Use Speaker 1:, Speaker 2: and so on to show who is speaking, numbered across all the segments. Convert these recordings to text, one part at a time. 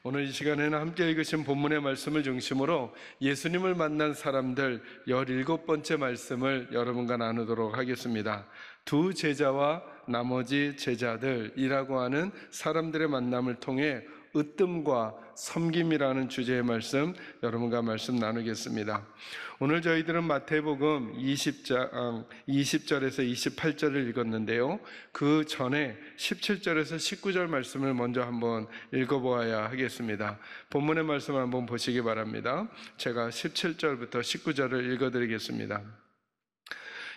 Speaker 1: 오늘 이 시간에는 함께 읽으신 본문의 말씀을 중심으로 예수님을 만난 사람들 17번째 말씀을 여러분과 나누도록 하겠습니다. 두 제자와 나머지 제자들이라고 하는 사람들의 만남을 통해 으뜸과 섬김이라는 주제의 말씀 여러분과 말씀 나누겠습니다. 오늘 저희들은 마태복음 20절에서 28절을 읽었는데요, 그 전에 17절에서 19절 말씀을 먼저 한번 읽어보아야 하겠습니다. 본문의 말씀을 한번 보시기 바랍니다. 제가 17절부터 19절을 읽어드리겠습니다.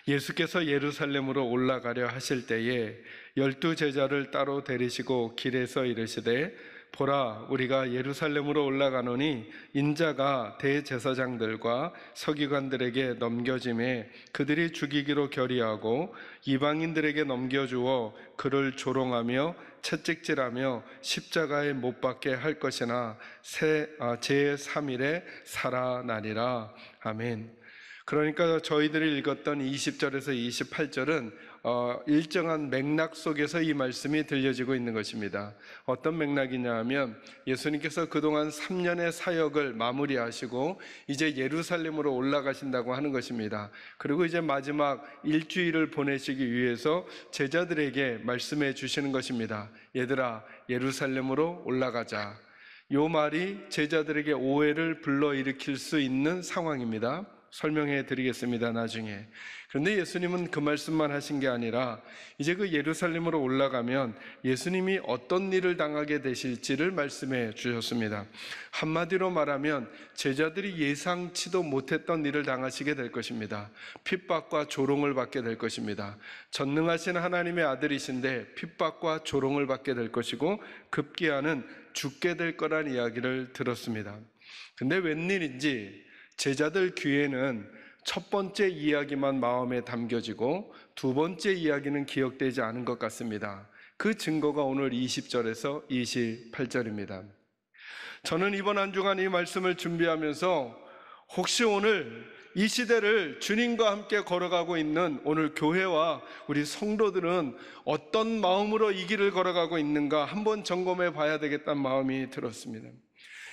Speaker 1: 예수께서 예루살렘으로 올라가려 하실 때에 12 제자를 따로 데리시고 길에서 이르시되, 보라, 우리가 예루살렘으로 올라가노니 인자가 대제사장들과 서기관들에게 넘겨짐에 그들이 죽이기로 결의하고 이방인들에게 넘겨주어 그를 조롱하며 채찍질하며 십자가에 못 박게 할 것이나 제3일에 살아나리라. 아멘. 그러니까 저희들이 읽었던 20절에서 28절은 일정한 맥락 속에서 이 말씀이 들려지고 있는 것입니다. 어떤 맥락이냐 하면 예수님께서 그동안 3년의 사역을 마무리하시고 이제 예루살렘으로 올라가신다고 하는 것입니다. 그리고 이제 마지막 일주일을 보내시기 위해서 제자들에게 말씀해 주시는 것입니다. 얘들아, 예루살렘으로 올라가자. 이 말이 제자들에게 오해를 불러일으킬 수 있는 상황입니다. 설명해 드리겠습니다, 나중에. 그런데 예수님은 그 말씀만 하신 게 아니라 이제 그 예루살렘으로 올라가면 예수님이 어떤 일을 당하게 되실지를 말씀해 주셨습니다. 한마디로 말하면 제자들이 예상치도 못했던 일을 당하시게 될 것입니다. 핍박과 조롱을 받게 될 것입니다. 전능하신 하나님의 아들이신데 핍박과 조롱을 받게 될 것이고 급기야는 죽게 될 거란 이야기를 들었습니다. 근데 웬일인지 제자들 귀에는 첫 번째 이야기만 마음에 담겨지고 두 번째 이야기는 기억되지 않은 것 같습니다. 그 증거가 오늘 20절에서 28절입니다. 저는 이번 한 주간 이 말씀을 준비하면서 혹시 오늘 이 시대를 주님과 함께 걸어가고 있는 오늘 교회와 우리 성도들은 어떤 마음으로 이 길을 걸어가고 있는가 한번 점검해 봐야 되겠다는 마음이 들었습니다.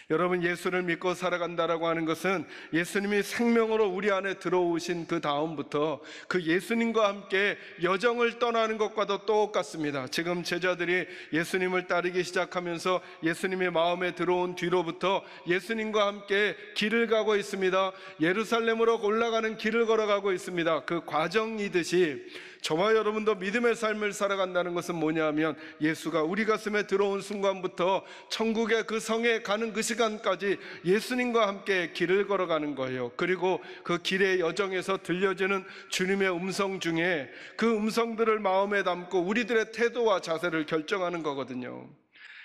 Speaker 1: 여러분, 예수를 믿고 살아간다라고 하는 것은 예수님이 생명으로 우리 안에 들어오신 그 다음부터 그 예수님과 함께 여정을 떠나는 것과도 똑같습니다. 지금 제자들이 예수님을 따르기 시작하면서 예수님의 마음에 들어온 뒤로부터 예수님과 함께 길을 가고 있습니다. 예루살렘으로 올라가는 길을 걸어가고 있습니다. 그 과정이듯이 저와 여러분도 믿음의 삶을 살아간다는 것은 뭐냐 하면 예수가 우리 가슴에 들어온 순간부터 천국의 그 성에 가는 그 시간까지 예수님과 함께 길을 걸어가는 거예요. 그리고 그 길의 여정에서 들려지는 주님의 음성 중에 그 음성들을 마음에 담고 우리들의 태도와 자세를 결정하는 거거든요.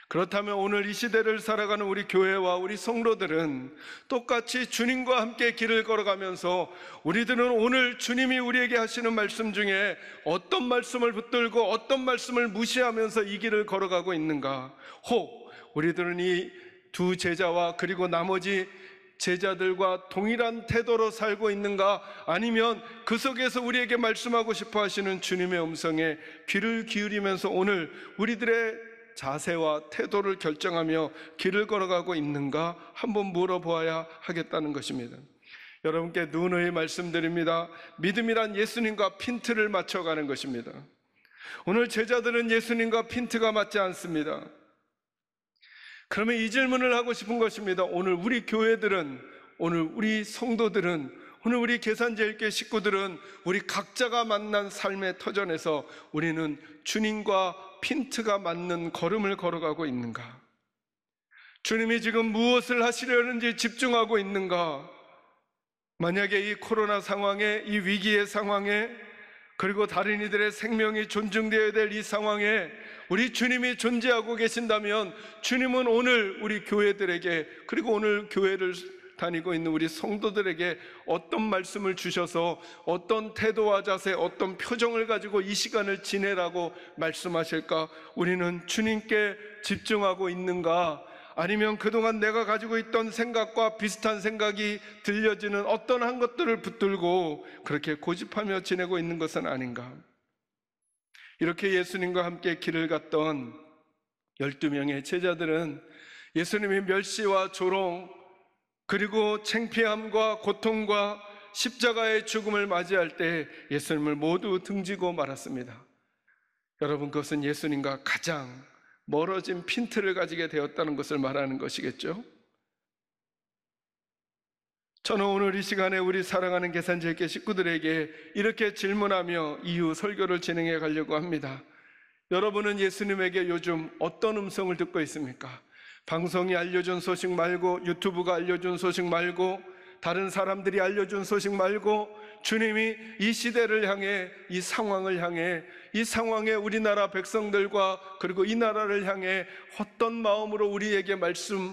Speaker 1: 그렇다면 오늘 이 시대를 살아가는 우리 교회와 우리 성도들은 똑같이 주님과 함께 길을 걸어가면서 우리들은 오늘 주님이 우리에게 하시는 말씀 중에 어떤 말씀을 붙들고 어떤 말씀을 무시하면서 이 길을 걸어가고 있는가? 혹 우리들은 이 두 제자와 그리고 나머지 제자들과 동일한 태도로 살고 있는가? 아니면 그 속에서 우리에게 말씀하고 싶어 하시는 주님의 음성에 귀를 기울이면서 오늘 우리들의 자세와 태도를 결정하며 길을 걸어가고 있는가 한번 물어보아야 하겠다는 것입니다. 여러분께 누누이 말씀드립니다. 믿음이란 예수님과 핀트를 맞춰가는 것입니다. 오늘 제자들은 예수님과 핀트가 맞지 않습니다. 그러면 이 질문을 하고 싶은 것입니다. 오늘 우리 교회들은, 오늘 우리 성도들은, 오늘 우리 계산제일교회 식구들은 우리 각자가 만난 삶의 터전에서 우리는 주님과 핀트가 맞는 걸음을 걸어가고 있는가? 주님이 지금 무엇을 하시려는지 집중하고 있는가? 만약에 이 코로나 상황에, 이 위기의 상황에, 그리고 다른 이들의 생명이 존중되어야 될 이 상황에 우리 주님이 존재하고 계신다면 주님은 오늘 우리 교회들에게, 그리고 오늘 교회를 다니고 있는 우리 성도들에게 어떤 말씀을 주셔서 어떤 태도와 자세, 어떤 표정을 가지고 이 시간을 지내라고 말씀하실까? 우리는 주님께 집중하고 있는가? 아니면 그동안 내가 가지고 있던 생각과 비슷한 생각이 들려지는 어떤 한 것들을 붙들고 그렇게 고집하며 지내고 있는 것은 아닌가? 이렇게 예수님과 함께 길을 갔던 12명의 제자들은 예수님이 멸시와 조롱, 그리고 창피함과 고통과 십자가의 죽음을 맞이할 때 예수님을 모두 등지고 말았습니다. 여러분, 그것은 예수님과 가장 멀어진 핀트를 가지게 되었다는 것을 말하는 것이겠죠. 저는 오늘 이 시간에 우리 사랑하는 계산제일교회 식구들에게 이렇게 질문하며 이후 설교를 진행해 가려고 합니다. 여러분은 예수님에게 요즘 어떤 음성을 듣고 있습니까? 방송이 알려준 소식 말고, 유튜브가 알려준 소식 말고, 다른 사람들이 알려준 소식 말고, 주님이 이 시대를 향해, 이 상황을 향해, 이 상황에 우리나라 백성들과 그리고 이 나라를 향해 어떤 마음으로 우리에게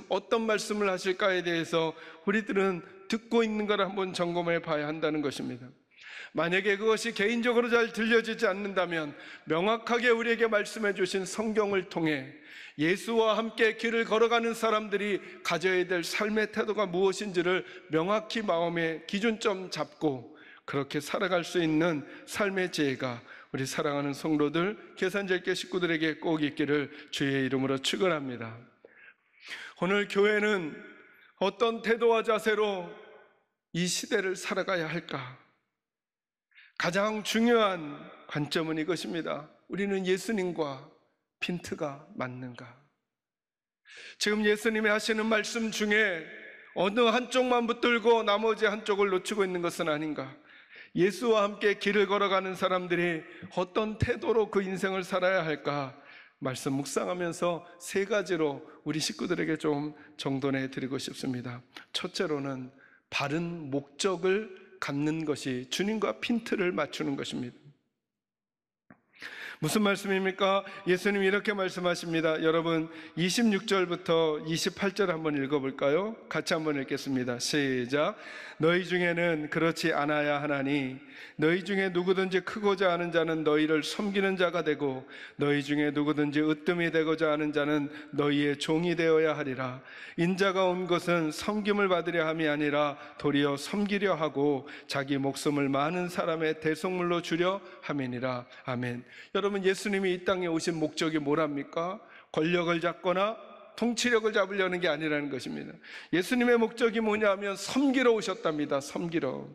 Speaker 1: 어떤 말씀을 하실까에 대해서 우리들은 듣고 있는 걸 한번 점검해 봐야 한다는 것입니다. 만약에 그것이 개인적으로 잘 들려지지 않는다면 명확하게 우리에게 말씀해 주신 성경을 통해 예수와 함께 길을 걸어가는 사람들이 가져야 될 삶의 태도가 무엇인지를 명확히 마음의 기준점 잡고 그렇게 살아갈 수 있는 삶의 지혜가 우리 사랑하는 성도들, 계산제일교회 식구들에게 꼭 있기를 주의 이름으로 축원합니다. 오늘 교회는 어떤 태도와 자세로 이 시대를 살아가야 할까? 가장 중요한 관점은 이것입니다. 우리는 예수님과 핀트가 맞는가? 지금 예수님이 하시는 말씀 중에 어느 한쪽만 붙들고 나머지 한쪽을 놓치고 있는 것은 아닌가? 예수와 함께 길을 걸어가는 사람들이 어떤 태도로 그 인생을 살아야 할까? 말씀 묵상하면서 세 가지로 우리 식구들에게 좀 정돈해 드리고 싶습니다. 첫째로는 바른 목적을 갖는 것이 주님과 핀트를 맞추는 것입니다. 무슨 말씀입니까? 예수님이 이렇게 말씀하십니다. 여러분 26절부터 28절 한번 읽어볼까요? 같이 한번 읽겠습니다. 시작. 너희 중에는 그렇지 않아야 하나니 너희 중에 누구든지 크고자 하는 자는 너희를 섬기는 자가 되고 너희 중에 누구든지 으뜸이 되고자 하는 자는 너희의 종이 되어야 하리라. 인자가 온 것은 섬김을 받으려 함이 아니라 도리어 섬기려 하고 자기 목숨을 많은 사람의 대속물로 주려 함이니라. 아멘. 여러분, 예수님이 이 땅에 오신 목적이 뭐랍니까? 권력을 잡거나 통치력을 잡으려는 게 아니라는 것입니다. 예수님의 목적이 뭐냐면 섬기러 오셨답니다. 섬기러.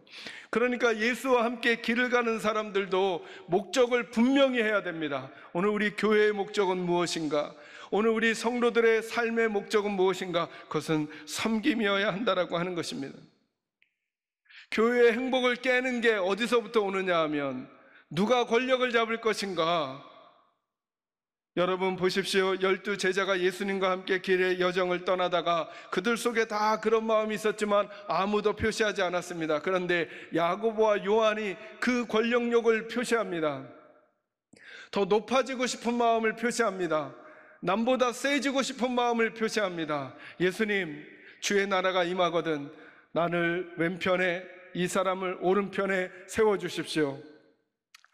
Speaker 1: 그러니까 예수와 함께 길을 가는 사람들도 목적을 분명히 해야 됩니다. 오늘 우리 교회의 목적은 무엇인가? 오늘 우리 성도들의 삶의 목적은 무엇인가? 그것은 섬김이어야 한다라고 하는 것입니다. 교회의 행복을 깨는 게 어디서부터 오느냐 하면 누가 권력을 잡을 것인가? 여러분 보십시오. 12 제자가 예수님과 함께 길의 여정을 떠나다가 그들 속에 다 그런 마음이 있었지만 아무도 표시하지 않았습니다. 그런데 야고보와 요한이 그 권력욕을 표시합니다. 더 높아지고 싶은 마음을 표시합니다. 남보다 세지고 싶은 마음을 표시합니다. 예수님, 주의 나라가 임하거든 나를 왼편에, 이 사람을 오른편에 세워주십시오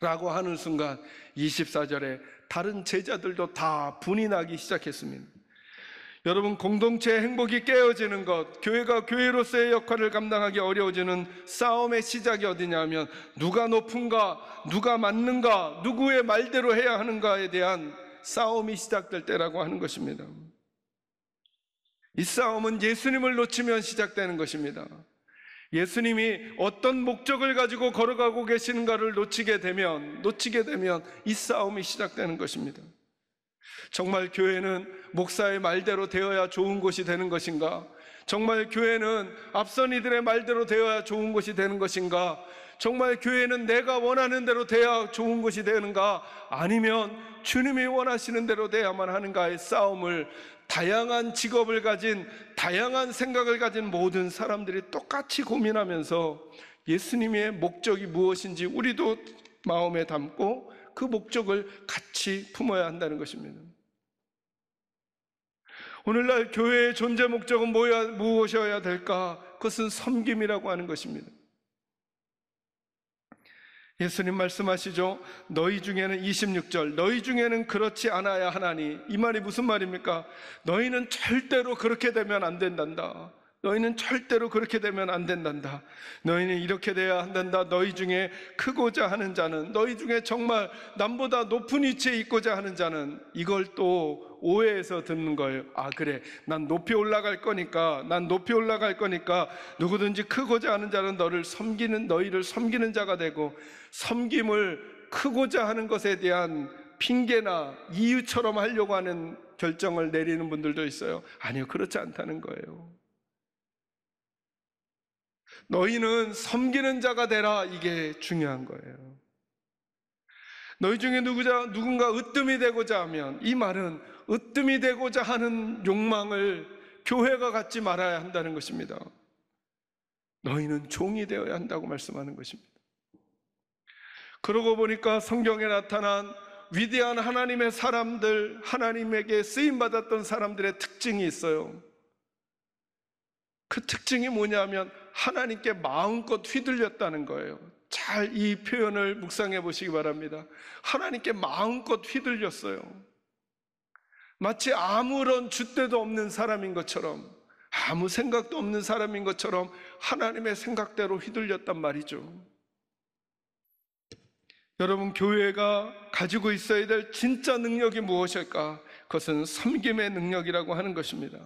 Speaker 1: 라고 하는 순간 24절에 다른 제자들도 다 분이 나기 시작했습니다. 여러분, 공동체의 행복이 깨어지는 것, 교회가 교회로서의 역할을 감당하기 어려워지는 싸움의 시작이 어디냐면 누가 높은가, 누가 맞는가, 누구의 말대로 해야 하는가에 대한 싸움이 시작될 때라고 하는 것입니다. 이 싸움은 예수님을 놓치면 시작되는 것입니다. 예수님이 어떤 목적을 가지고 걸어가고 계시는가를 놓치게 되면 이 싸움이 시작되는 것입니다. 정말 교회는 목사의 말대로 되어야 좋은 곳이 되는 것인가? 정말 교회는 앞선 이들의 말대로 되어야 좋은 곳이 되는 것인가? 정말 교회는 내가 원하는 대로 돼야 좋은 것이 되는가? 아니면 주님이 원하시는 대로 돼야만 하는가의 싸움을 다양한 직업을 가진, 다양한 생각을 가진 모든 사람들이 똑같이 고민하면서 예수님의 목적이 무엇인지 우리도 마음에 담고 그 목적을 같이 품어야 한다는 것입니다. 오늘날 교회의 존재 목적은 무엇이어야 될까? 그것은 섬김이라고 하는 것입니다. 예수님 말씀하시죠. 너희 중에는 26절 너희 중에는 그렇지 않아야 하나니, 이 말이 무슨 말입니까? 너희는 절대로 그렇게 되면 안 된단다. 너희는 절대로 그렇게 되면 안 된단다. 너희는 이렇게 돼야 한단다. 너희 중에 크고자 하는 자는, 너희 중에 정말 남보다 높은 위치에 있고자 하는 자는 이걸 또 오해해서 듣는 거예요. 아, 그래, 난 높이 올라갈 거니까, 누구든지 크고자 하는 자는 너희를 섬기는 자가 되고, 섬김을 크고자 하는 것에 대한 핑계나 이유처럼 하려고 하는 결정을 내리는 분들도 있어요. 아니요, 그렇지 않다는 거예요. 너희는 섬기는 자가 되라, 이게 중요한 거예요. 너희 중에 누군가 으뜸이 되고자 하면, 이 말은 으뜸이 되고자 하는 욕망을 교회가 갖지 말아야 한다는 것입니다. 너희는 종이 되어야 한다고 말씀하는 것입니다. 그러고 보니까 성경에 나타난 위대한 하나님의 사람들, 하나님에게 쓰임받았던 사람들의 특징이 있어요. 그 특징이 뭐냐면 하나님께 마음껏 휘둘렸다는 거예요. 잘 이 표현을 묵상해 보시기 바랍니다. 하나님께 마음껏 휘둘렸어요. 마치 아무런 줏대도 없는 사람인 것처럼, 아무 생각도 없는 사람인 것처럼 하나님의 생각대로 휘둘렸단 말이죠. 여러분, 교회가 가지고 있어야 될 진짜 능력이 무엇일까? 그것은 섬김의 능력이라고 하는 것입니다.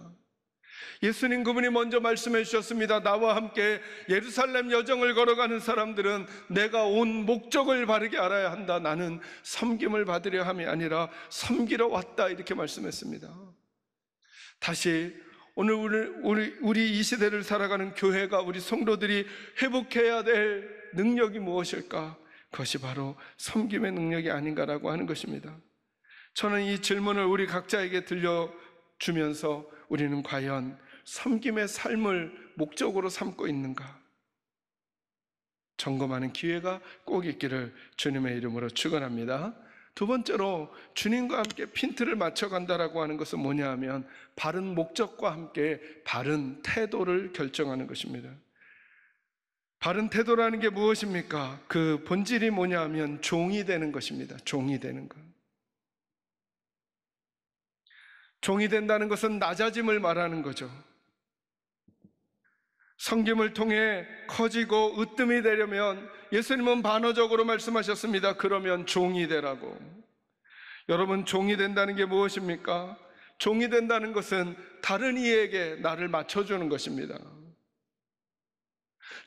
Speaker 1: 예수님 그분이 먼저 말씀해 주셨습니다. 나와 함께 예루살렘 여정을 걸어가는 사람들은 내가 온 목적을 바르게 알아야 한다. 나는 섬김을 받으려 함이 아니라 섬기러 왔다, 이렇게 말씀했습니다. 다시 오늘 우리 이 시대를 살아가는 교회가, 우리 성도들이 회복해야 될 능력이 무엇일까? 그것이 바로 섬김의 능력이 아닌가라고 하는 것입니다. 저는 이 질문을 우리 각자에게 들려주면서 우리는 과연 섬김의 삶을 목적으로 삼고 있는가? 점검하는 기회가 꼭 있기를 주님의 이름으로 축원합니다. 두 번째로 주님과 함께 핀트를 맞춰간다라고 하는 것은 뭐냐 하면 바른 목적과 함께 바른 태도를 결정하는 것입니다. 바른 태도라는 게 무엇입니까? 그 본질이 뭐냐 하면 종이 되는 것입니다. 종이 되는 것. 종이 된다는 것은 낮아짐을 말하는 거죠. 섬김을 통해 커지고 으뜸이 되려면 예수님은 반어적으로 말씀하셨습니다. 그러면 종이 되라고. 여러분, 종이 된다는 게 무엇입니까? 종이 된다는 것은 다른 이에게 나를 맞춰주는 것입니다.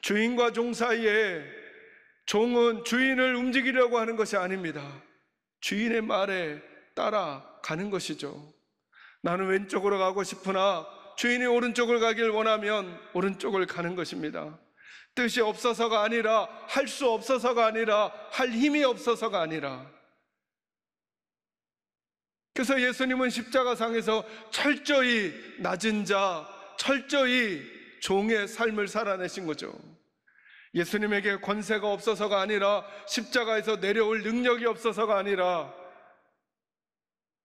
Speaker 1: 주인과 종 사이에 종은 주인을 움직이려고 하는 것이 아닙니다. 주인의 말에 따라가는 것이죠. 나는 왼쪽으로 가고 싶으나 주인이 오른쪽을 가길 원하면 오른쪽을 가는 것입니다. 뜻이 없어서가 아니라, 할 수 없어서가 아니라, 할 힘이 없어서가 아니라. 그래서 예수님은 십자가상에서 철저히 낮은 자, 철저히 종의 삶을 살아내신 거죠. 예수님에게 권세가 없어서가 아니라, 십자가에서 내려올 능력이 없어서가 아니라,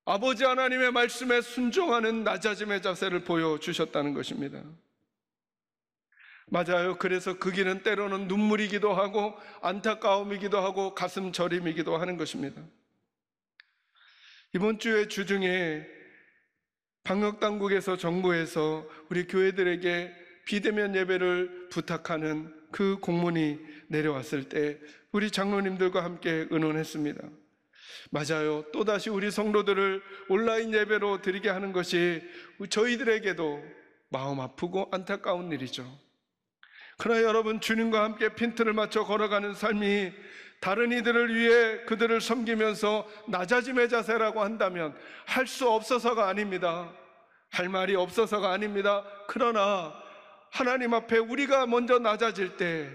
Speaker 1: 아버지 하나님의 말씀에 순종하는 낮아짐의 자세를 보여주셨다는 것입니다. 맞아요. 그래서 그 길은 때로는 눈물이기도 하고 안타까움이기도 하고 가슴 저림이기도 하는 것입니다. 이번 주에 주중에 방역당국에서, 정부에서 우리 교회들에게 비대면 예배를 부탁하는 그 공문이 내려왔을 때 우리 장로님들과 함께 의논했습니다. 맞아요. 또다시 우리 성도들을 온라인 예배로 드리게 하는 것이 저희들에게도 마음 아프고 안타까운 일이죠. 그러나 여러분, 주님과 함께 핀트를 맞춰 걸어가는 삶이 다른 이들을 위해 그들을 섬기면서 낮아짐의 자세라고 한다면 할 수 없어서가 아닙니다. 할 말이 없어서가 아닙니다. 그러나 하나님 앞에 우리가 먼저 낮아질 때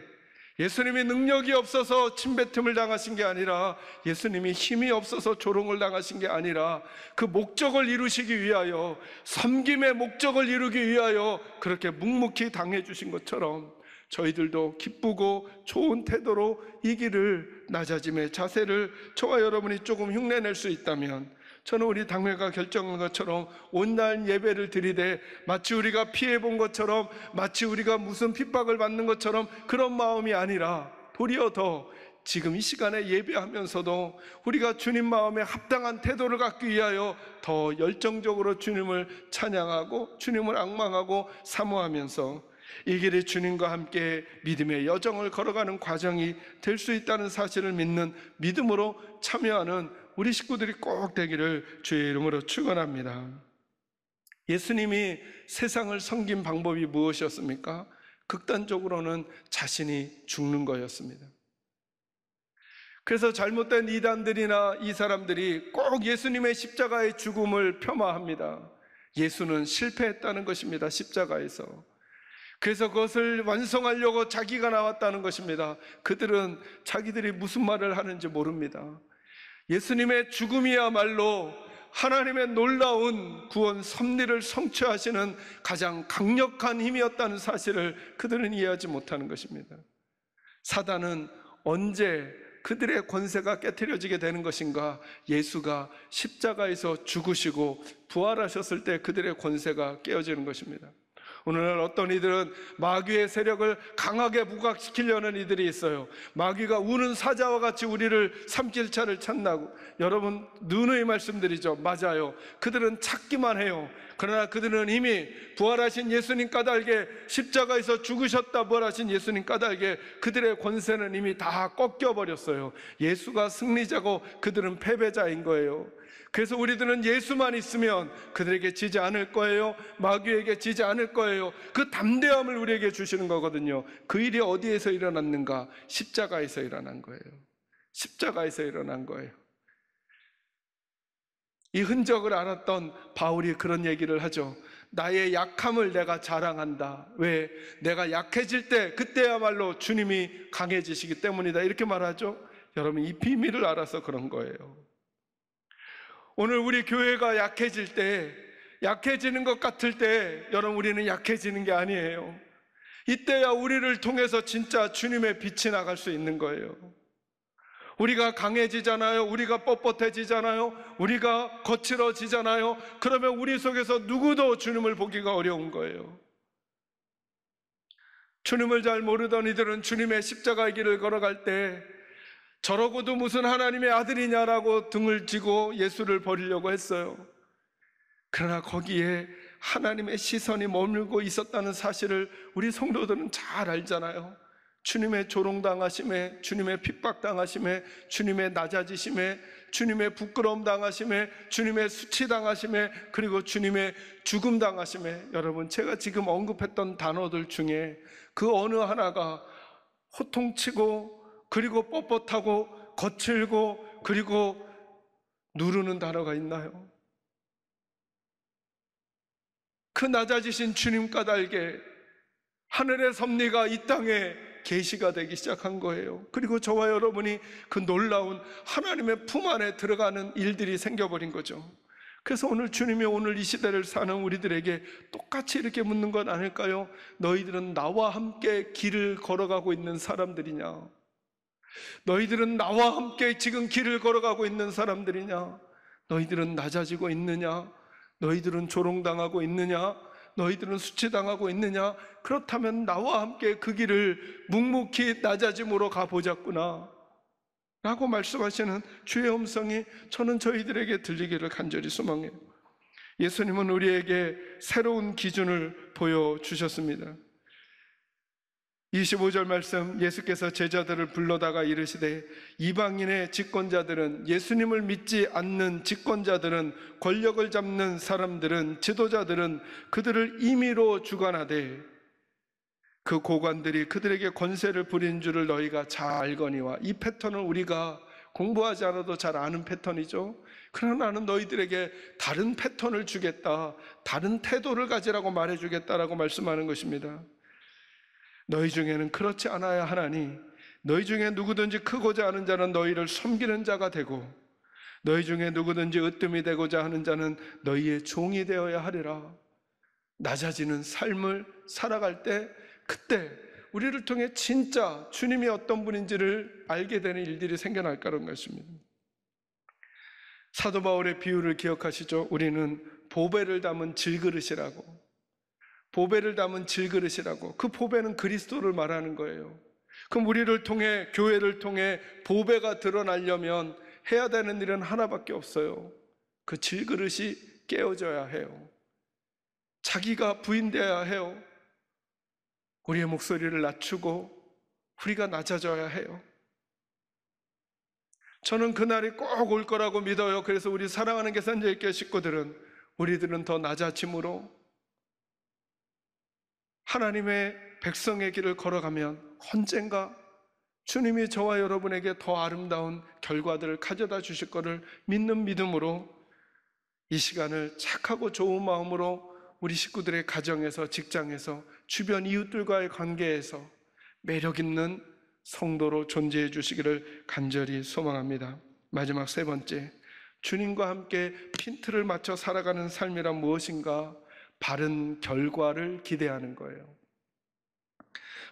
Speaker 1: 예수님이 능력이 없어서 침뱉음을 당하신 게 아니라, 예수님이 힘이 없어서 조롱을 당하신 게 아니라, 그 목적을 이루시기 위하여, 섬김의 목적을 이루기 위하여 그렇게 묵묵히 당해 주신 것처럼 저희들도 기쁘고 좋은 태도로 이 길을, 낮아짐의 자세를 저와 여러분이 조금 흉내낼 수 있다면, 저는 우리 당회가 결정한 것처럼 온라인 예배를 드리되 마치 우리가 피해본 것처럼, 마치 우리가 무슨 핍박을 받는 것처럼 그런 마음이 아니라 도리어 더 지금 이 시간에 예배하면서도 우리가 주님 마음에 합당한 태도를 갖기 위하여 더 열정적으로 주님을 찬양하고 주님을 앙망하고 사모하면서 이 길이 주님과 함께 믿음의 여정을 걸어가는 과정이 될 수 있다는 사실을 믿는 믿음으로 참여하는 우리 식구들이 꼭 되기를 주의 이름으로 축원합니다. 예수님이 세상을 섬긴 방법이 무엇이었습니까? 극단적으로는 자신이 죽는 거였습니다. 그래서 잘못된 이단들이나 이 사람들이 꼭 예수님의 십자가의 죽음을 폄하합니다. 예수는 실패했다는 것입니다. 십자가에서. 그래서 그것을 완성하려고 자기가 나왔다는 것입니다. 그들은 자기들이 무슨 말을 하는지 모릅니다. 예수님의 죽음이야말로 하나님의 놀라운 구원 섭리를 성취하시는 가장 강력한 힘이었다는 사실을 그들은 이해하지 못하는 것입니다. 사단은 언제 그들의 권세가 깨트려지게 되는 것인가? 예수가 십자가에서 죽으시고 부활하셨을 때 그들의 권세가 깨어지는 것입니다. 오늘날 어떤 이들은 마귀의 세력을 강하게 부각시키려는 이들이 있어요. 마귀가 우는 사자와 같이 우리를 삼킬 차를 찾나고. 여러분, 누누이 말씀드리죠. 맞아요. 그들은 찾기만 해요. 그러나 그들은 이미 부활하신 예수님 까닭에, 십자가에서 죽으셨다 부활하신 예수님 까닭에 그들의 권세는 이미 다 꺾여버렸어요. 예수가 승리자고 그들은 패배자인 거예요. 그래서 우리들은 예수만 있으면 그들에게 지지 않을 거예요. 마귀에게 지지 않을 거예요. 그 담대함을 우리에게 주시는 거거든요. 그 일이 어디에서 일어났는가? 십자가에서 일어난 거예요. 십자가에서 일어난 거예요. 이 흔적을 알았던 바울이 그런 얘기를 하죠. 나의 약함을 내가 자랑한다. 왜? 내가 약해질 때 그때야말로 주님이 강해지시기 때문이다. 이렇게 말하죠. 여러분, 이 비밀을 알아서 그런 거예요. 오늘 우리 교회가 약해질 때, 약해지는 것 같을 때 여러분, 우리는 약해지는 게 아니에요. 이때야 우리를 통해서 진짜 주님의 빛이 나갈 수 있는 거예요. 우리가 강해지잖아요. 우리가 뻣뻣해지잖아요. 우리가 거칠어지잖아요. 그러면 우리 속에서 누구도 주님을 보기가 어려운 거예요. 주님을 잘 모르던 이들은 주님의 십자가의 길을 걸어갈 때 저러고도 무슨 하나님의 아들이냐라고 등을 쥐고 예수를 버리려고 했어요. 그러나 거기에 하나님의 시선이 머물고 있었다는 사실을 우리 성도들은 잘 알잖아요. 주님의 조롱당하심에, 주님의 핍박당하심에, 주님의 낮아지심에, 주님의 부끄러움 당하심에, 주님의 수치당하심에, 그리고 주님의 죽음당하심에. 여러분, 제가 지금 언급했던 단어들 중에 그 어느 하나가 호통치고 그리고 뻣뻣하고 거칠고 그리고 누르는 단어가 있나요? 그 낮아지신 주님 까닭에 하늘의 섭리가 이 땅에 계시가 되기 시작한 거예요. 그리고 저와 여러분이 그 놀라운 하나님의 품 안에 들어가는 일들이 생겨버린 거죠. 그래서 오늘 주님이 오늘 이 시대를 사는 우리들에게 똑같이 이렇게 묻는 건 아닐까요? 너희들은 나와 함께 길을 걸어가고 있는 사람들이냐? 너희들은 나와 함께 지금 길을 걸어가고 있는 사람들이냐? 너희들은 낮아지고 있느냐? 너희들은 조롱당하고 있느냐? 너희들은 수치당하고 있느냐? 그렇다면 나와 함께 그 길을 묵묵히 낮아짐으로 가보자꾸나 라고 말씀하시는 주의 음성이 저는 저희들에게 들리기를 간절히 소망해요. 예수님은 우리에게 새로운 기준을 보여주셨습니다. 25절 말씀, 예수께서 제자들을 불러다가 이르시되 이방인의 집권자들은, 예수님을 믿지 않는 집권자들은, 권력을 잡는 사람들은, 지도자들은 그들을 임의로 주관하되 그 고관들이 그들에게 권세를 부린 줄을 너희가 잘 알거니와. 이 패턴을 우리가 공부하지 않아도 잘 아는 패턴이죠. 그러나 나는 너희들에게 다른 패턴을 주겠다, 다른 태도를 가지라고 말해주겠다라고 말씀하는 것입니다. 너희 중에는 그렇지 않아야 하나니 너희 중에 누구든지 크고자 하는 자는 너희를 섬기는 자가 되고 너희 중에 누구든지 으뜸이 되고자 하는 자는 너희의 종이 되어야 하리라. 낮아지는 삶을 살아갈 때, 그때 우리를 통해 진짜 주님이 어떤 분인지를 알게 되는 일들이 생겨날 거라는 것입니다. 사도 바울의 비유를 기억하시죠? 우리는 보배를 담은 질그릇이라고. 보배를 담은 질그릇이라고. 그 보배는 그리스도를 말하는 거예요. 그럼 우리를 통해, 교회를 통해 보배가 드러나려면 해야 되는 일은 하나밖에 없어요. 그 질그릇이 깨어져야 해요. 자기가 부인되어야 해요. 우리의 목소리를 낮추고 우리가 낮아져야 해요. 저는 그날이 꼭 올 거라고 믿어요. 그래서 우리 사랑하는 계산자의 식구들은, 우리들은 더 낮아짐으로 하나님의 백성의 길을 걸어가면 언젠가 주님이 저와 여러분에게 더 아름다운 결과들을 가져다 주실 것을 믿는 믿음으로 이 시간을 착하고 좋은 마음으로 우리 식구들의 가정에서, 직장에서, 주변 이웃들과의 관계에서 매력 있는 성도로 존재해 주시기를 간절히 소망합니다. 마지막 세 번째, 주님과 함께 핀트를 맞춰 살아가는 삶이란 무엇인가? 바른 결과를 기대하는 거예요.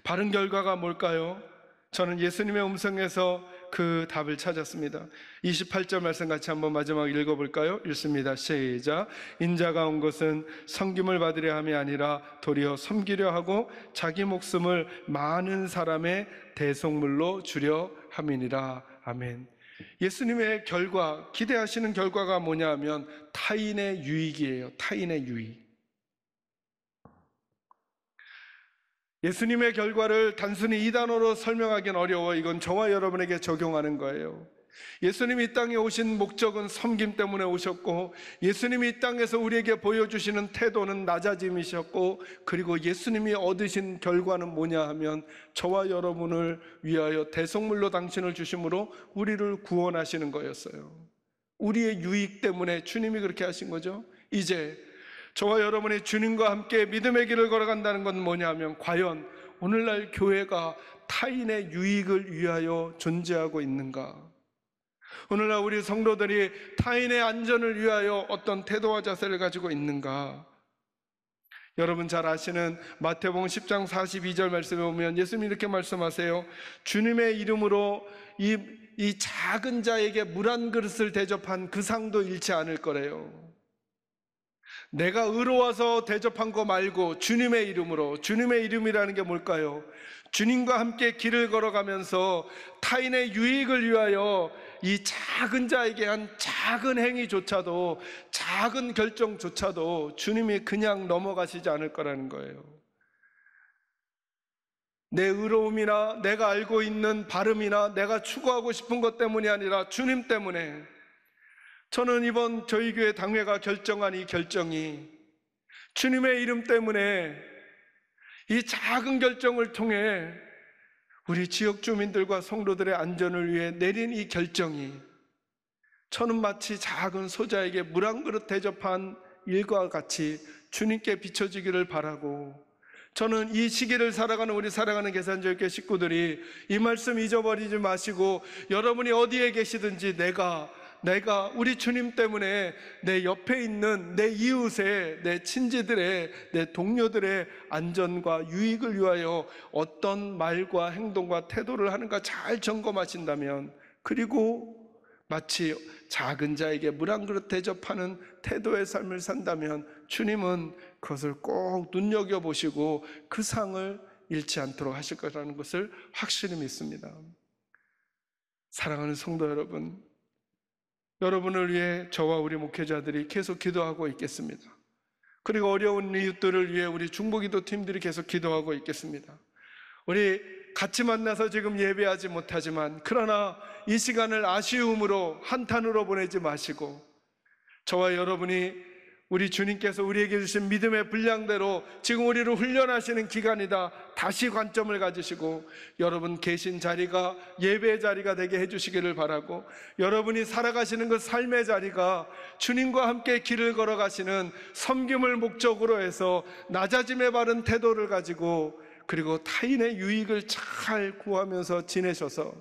Speaker 1: 바른 결과가 뭘까요? 저는 예수님의 음성에서 그 답을 찾았습니다. 28절 말씀 같이 한번 마지막 읽어볼까요? 읽습니다. 시작. 인자가 온 것은 섬김을 받으려 함이 아니라 도리어 섬기려 하고 자기 목숨을 많은 사람의 대속물로 주려 함이니라. 아멘. 예수님의 결과, 기대하시는 결과가 뭐냐 하면 타인의 유익이에요. 타인의 유익. 예수님의 결과를 단순히 이 단어로 설명하기는 어려워. 이건 저와 여러분에게 적용하는 거예요. 예수님이 이 땅에 오신 목적은 섬김 때문에 오셨고, 예수님이 이 땅에서 우리에게 보여주시는 태도는 낮아짐이셨고, 그리고 예수님이 얻으신 결과는 뭐냐 하면 저와 여러분을 위하여 대속물로 당신을 주심으로 우리를 구원하시는 거였어요. 우리의 유익 때문에 주님이 그렇게 하신 거죠. 이제 저와 여러분이 주님과 함께 믿음의 길을 걸어간다는 건 뭐냐 하면, 과연 오늘날 교회가 타인의 유익을 위하여 존재하고 있는가? 오늘날 우리 성도들이 타인의 안전을 위하여 어떤 태도와 자세를 가지고 있는가? 여러분 잘 아시는 마태복음 10장 42절 말씀에 보면 예수님이 이렇게 말씀하세요. 주님의 이름으로 이 작은 자에게 물 한 그릇을 대접한 그 상도 잃지 않을 거래요. 내가 의로워서 대접한 거 말고 주님의 이름으로. 주님의 이름이라는 게 뭘까요? 주님과 함께 길을 걸어가면서 타인의 유익을 위하여 이 작은 자에게 한 작은 행위조차도, 작은 결정조차도 주님이 그냥 넘어가시지 않을 거라는 거예요. 내 의로움이나 내가 알고 있는 바름이나 내가 추구하고 싶은 것 때문이 아니라 주님 때문에. 저는 이번 저희 교회 당회가 결정한 이 결정이 주님의 이름 때문에, 이 작은 결정을 통해 우리 지역 주민들과 성도들의 안전을 위해 내린 이 결정이, 저는 마치 작은 소자에게 물 한 그릇 대접한 일과 같이 주님께 비춰지기를 바라고, 저는 이 시기를 살아가는 우리 사랑하는 계산교회 식구들이 이 말씀 잊어버리지 마시고, 여러분이 어디에 계시든지 내가 우리 주님 때문에 내 옆에 있는 내 이웃의, 내 친지들의, 내 동료들의 안전과 유익을 위하여 어떤 말과 행동과 태도를 하는가 잘 점검하신다면, 그리고 마치 작은 자에게 물 한 그릇 대접하는 태도의 삶을 산다면 주님은 그것을 꼭 눈여겨보시고 그 상을 잃지 않도록 하실 거라는 것을 확실히 믿습니다. 사랑하는 성도 여러분, 여러분을 위해 저와 우리 목회자들이 계속 기도하고 있겠습니다. 그리고 어려운 이웃들을 위해 우리 중보기도 팀들이 계속 기도하고 있겠습니다. 우리 같이 만나서 지금 예배하지 못하지만, 그러나 이 시간을 아쉬움으로, 한탄으로 보내지 마시고, 저와 여러분이 우리 주님께서 우리에게 주신 믿음의 분량대로 지금 우리를 훈련하시는 기간이다, 다시 관점을 가지시고 여러분 계신 자리가 예배의 자리가 되게 해주시기를 바라고, 여러분이 살아가시는 그 삶의 자리가 주님과 함께 길을 걸어가시는 섬김을 목적으로 해서 낮아짐에 바른 태도를 가지고, 그리고 타인의 유익을 잘 구하면서 지내셔서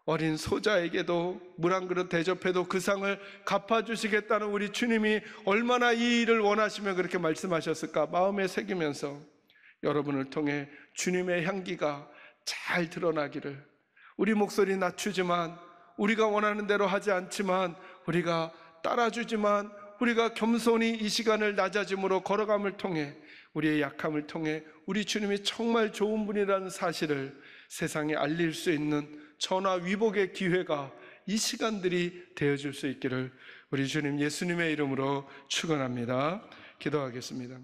Speaker 1: 어린 소자에게도 물 한 그릇 대접해도 그 상을 갚아주시겠다는 우리 주님이 얼마나 이 일을 원하시면 그렇게 말씀하셨을까 마음에 새기면서 여러분을 통해 주님의 향기가 잘 드러나기를, 우리 목소리 낮추지만, 우리가 원하는 대로 하지 않지만, 우리가 따라주지만, 우리가 겸손히 이 시간을 낮아짐으로 걸어감을 통해, 우리의 약함을 통해 우리 주님이 정말 좋은 분이라는 사실을 세상에 알릴 수 있는 천하위복의 기회가 이 시간들이 되어줄 수 있기를 우리 주님 예수님의 이름으로 축원합니다. 기도하겠습니다.